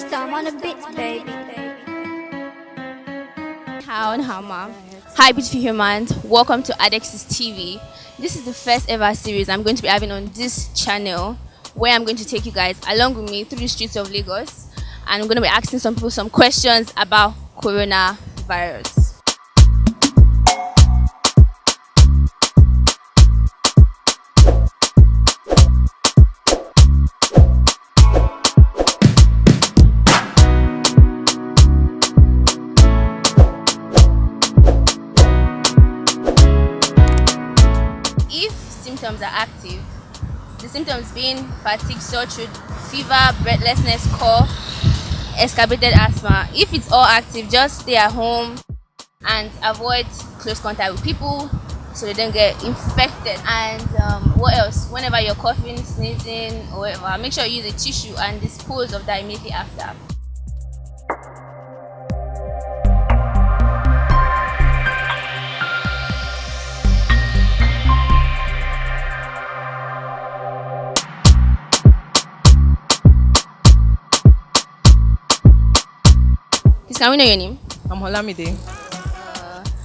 Thumb on the beats, baby. Hi, beautiful humans. Welcome to Adexee Tv. This is the first ever series I'm going to be having on this channel, where I'm going to take you guys along with me through the streets of Lagos, and I'm going to be asking some people some questions about coronavirus. If symptoms are active, the symptoms being fatigue, sore throat, fever, breathlessness, cough, exacerbated asthma. If it's all active, just stay at home and avoid close contact with people so they don't get infected. And what else? Whenever you're coughing, sneezing, or whatever, make sure you use a tissue and dispose of that immediately after. Please, can we know your name? I'm Olamide.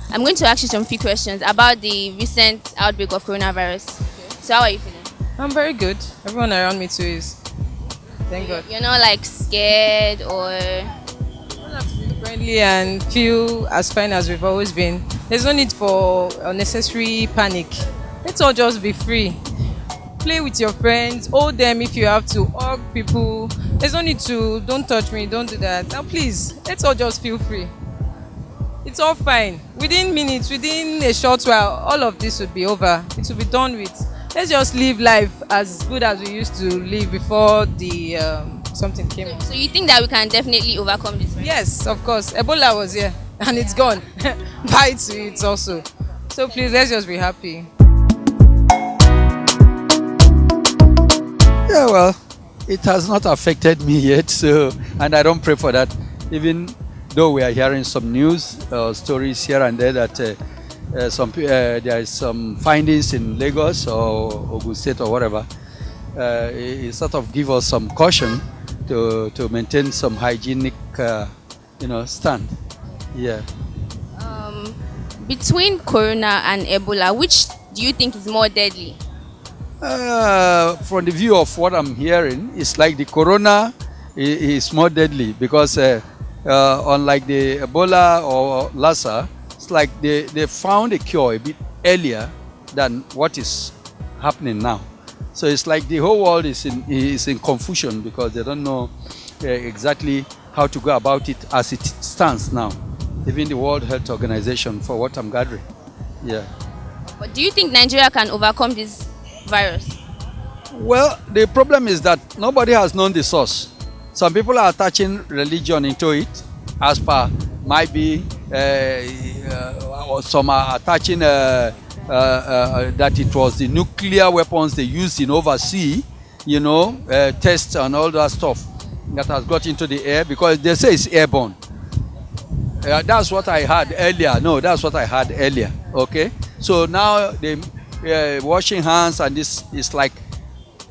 I'm going to ask you some few questions about the recent outbreak of coronavirus. Okay. So how are you feeling? I'm very good. Everyone around me too is. Thank God. You're not like scared or... We have to be friendly and feel as fine as we've always been. There's no need for unnecessary panic. Let's all just be free. Play with your friends, hold them if you have to, hug people. There's no need to, don't touch me, don't do that. Now please, let's all just feel free. It's all fine. Within minutes, within a short while, all of this would be over. It will be done with. Let's just live life as good as we used to live before the something came. So you think that we can definitely overcome this? Right? Yes, of course. Ebola was here and it's gone. Bye to it also. So please, let's just be happy. Yeah, well, it has not affected me yet, so, and I don't pray for that. Even though we are hearing some news stories here and there that there is some findings in Lagos or Ogun State or whatever, it sort of give us some caution to maintain some hygienic, stand. Yeah. Between corona and Ebola, which do you think is more deadly? From the view of what I'm hearing, it's like the corona is more deadly because unlike the Ebola or Lassa, it's like they found a cure a bit earlier than what is happening now. So it's like the whole world is in confusion because they don't know exactly how to go about it as it stands now. Even the World Health Organization, for what I'm gathering. Yeah. But do you think Nigeria can overcome this virus? Well, the problem is that nobody has known the source. Some people are attaching religion into it, as per might be, or some are attaching that it was the nuclear weapons they used in overseas, tests and all that stuff that has got into the air because they say it's airborne. That's what I heard earlier. No, that's what I heard earlier. Okay, so now they washing hands and this is like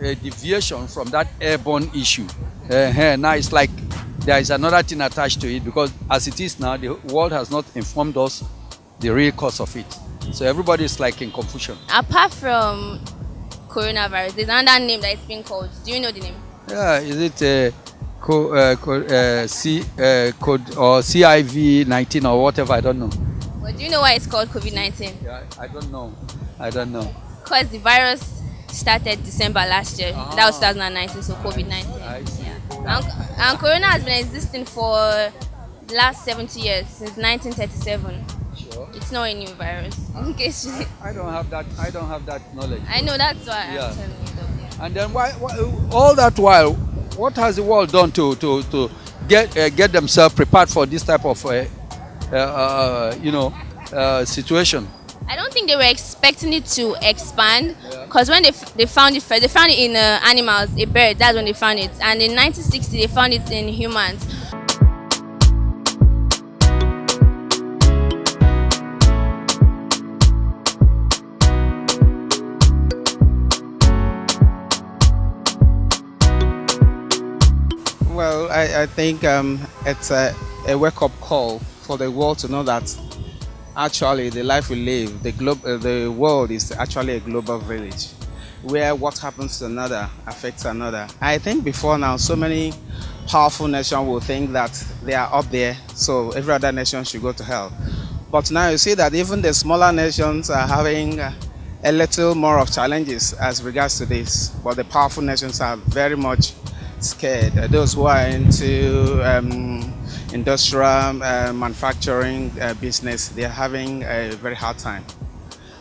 a deviation from that airborne issue. Now it's like there is another thing attached to it because as it is now, the world has not informed us the real cause of it. So everybody is like in confusion. Apart from coronavirus, there's another name that it's being called. Do you know the name? Yeah, is it code or CIV-19 or whatever? I don't know. Well, do you know why it's called COVID-19? Yeah, I don't know. Because the virus started December last year. That was 2019, so COVID-19. Yeah. And corona has been existing for the last 70 years, since 1937. Sure. It's not a new virus. In case you... I don't have that knowledge. I know, that's why Yeah. I'm telling you that. And then why all that while, what has the world done to get themselves prepared for this type of situation? I don't think they were expecting it to expand, because when they found it first, they found it in animals, a bird. That's when they found it, and in 1960 they found it in humans. Well, I think it's a wake-up call for the world to know that actually the life we live, the world is actually a global village where what happens to another affects another. I think before now, so many powerful nations will think that they are up there, so every other nation should go to hell. But now you see that even the smaller nations are having a little more of challenges as regards to this. But the powerful nations are very much scared. Those who are into industrial manufacturing business, they're having a very hard time.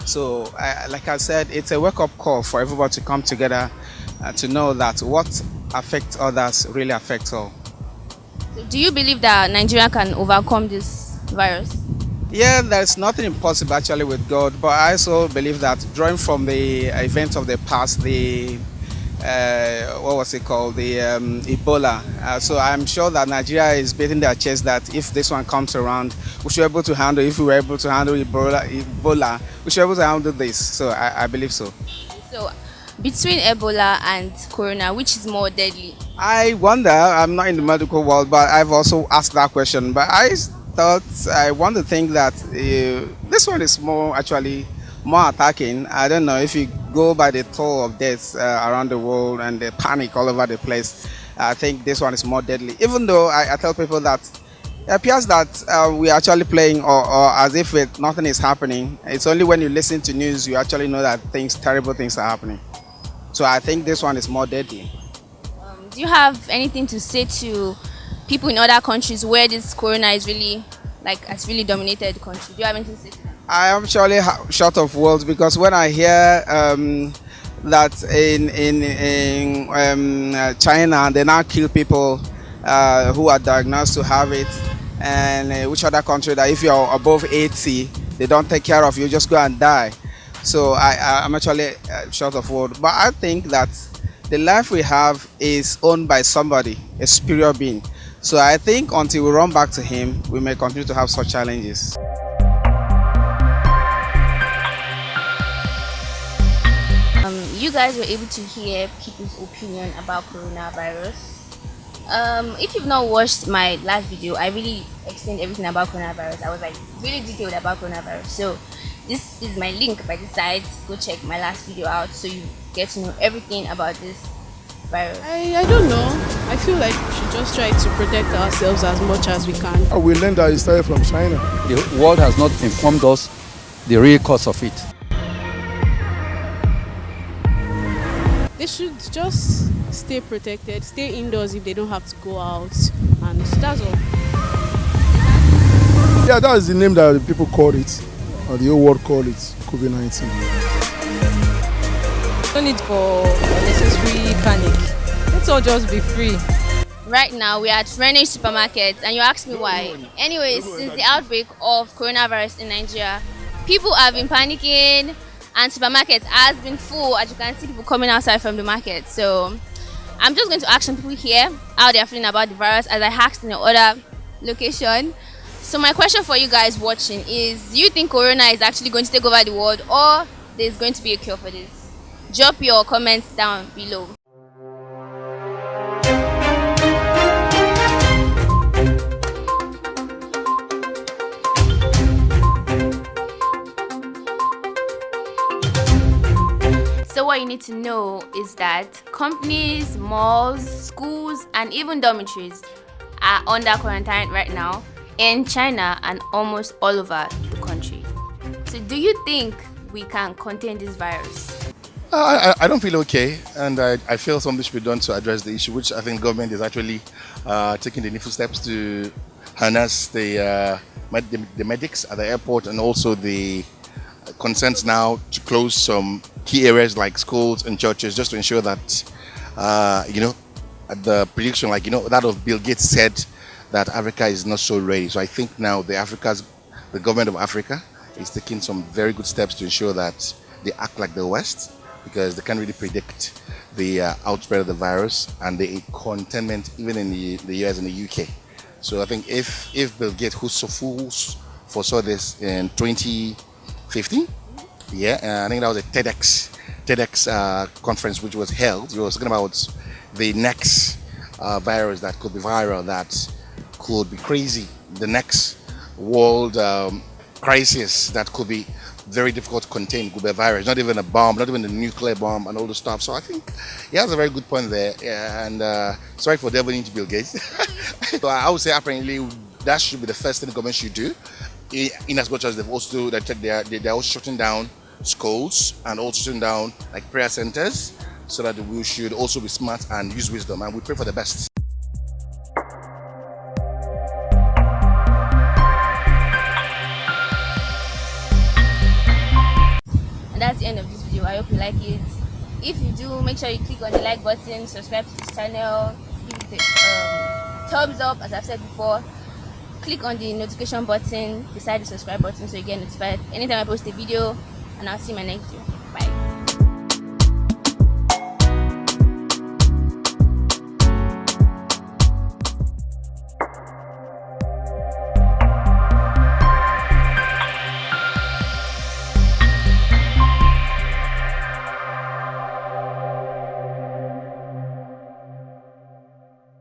So, like I said, it's a wake-up call for everybody to come together to know that what affects others really affects all. So do you believe that Nigeria can overcome this virus? Yeah, there's nothing impossible actually with God, but I also believe that drawing from the events of the past, the what was it called, the Ebola. So I'm sure that Nigeria is beating their chest that if this one comes around, we should be able to handle. If we were able to handle Ebola, we should be able to handle this. So I believe so. So between Ebola and Corona, which is more deadly? I wonder. I'm not in the medical world, but I've also asked that question. But I want to think that this one is actually more attacking. I don't know if you go by the toll of deaths around the world and the panic all over the place. I think this one is more deadly. Even though I tell people that it appears that we're actually playing or as if nothing is happening. It's only when you listen to news you actually know that terrible things are happening. So I think this one is more deadly. Do you have anything to say to people in other countries where this corona is really has really dominated the country? Do you have anything to say to them? I am surely short of words because when I hear that in China they now kill people who are diagnosed to have it, and which other country that if you're above 80 they don't take care of you, just go and die. So I'm actually short of words, but I think that the life we have is owned by somebody, a superior being. So I think until we run back to him, we may continue to have such challenges. You guys were able to hear people's opinion about coronavirus. If you've not watched my last video, I really explained everything about coronavirus. I was really detailed about coronavirus. So this is my link by the side. Go check my last video out so you get to know everything about this virus. I don't know. I feel like we should just try to protect ourselves as much as we can. We learned that it started from China. The world has not informed us the real cause of it. They should just stay protected, stay indoors if they don't have to go out, and that's all. Yeah, that is the name that the people call it, or the whole world call it, COVID-19. No need for unnecessary panic. Let's all just be free. Right now we are at Rene supermarket and you ask me why. Anyways, since the outbreak of coronavirus in Nigeria, people have been panicking and supermarkets has been full. As you can see, people coming outside from the market. So I'm just going to ask some people here how they are feeling about the virus as I asked in the other location. So my question for you guys watching is, do you think corona is actually going to take over the world, or there's going to be a cure for this? Drop your comments down below. So what you need to know is that companies, malls, schools, and even dormitories are under quarantine right now in China and almost all over the country. So do you think we can contain this virus? I don't feel okay, and I feel something should be done to address the issue, which I think government is actually taking the needful steps to harness the medics at the airport, and also the consents now to close some key areas like schools and churches, just to ensure that the prediction, that of Bill Gates said that Africa is not so ready. So I think now the government of Africa is taking some very good steps to ensure that they act like the West, because they can't really predict the outspread of the virus and the containment even in the US and the UK. So I think if Bill Gates, who foresaw this in 2015, I think that was a TEDx conference which was held. He was talking about the next virus that could be viral, that could be crazy. The next world crisis that could be very difficult to contain could be a virus, not even a bomb, not even a nuclear bomb and all the stuff. So I think he has a very good point there. Yeah, and sorry for delving into Bill Gates. So I would say apparently that should be the first thing the government should do. In as much as they're also shutting down schools and also shutting down like prayer centers, so that we should also be smart and use wisdom, and we pray for the best. And that's the end of this video. I hope you like it. If you do, make sure you click on the like button, subscribe to this channel, give it a thumbs up as I've said before. Click on the notification button beside the subscribe button so you get notified anytime I post a video, and I'll see you in my next video. Bye.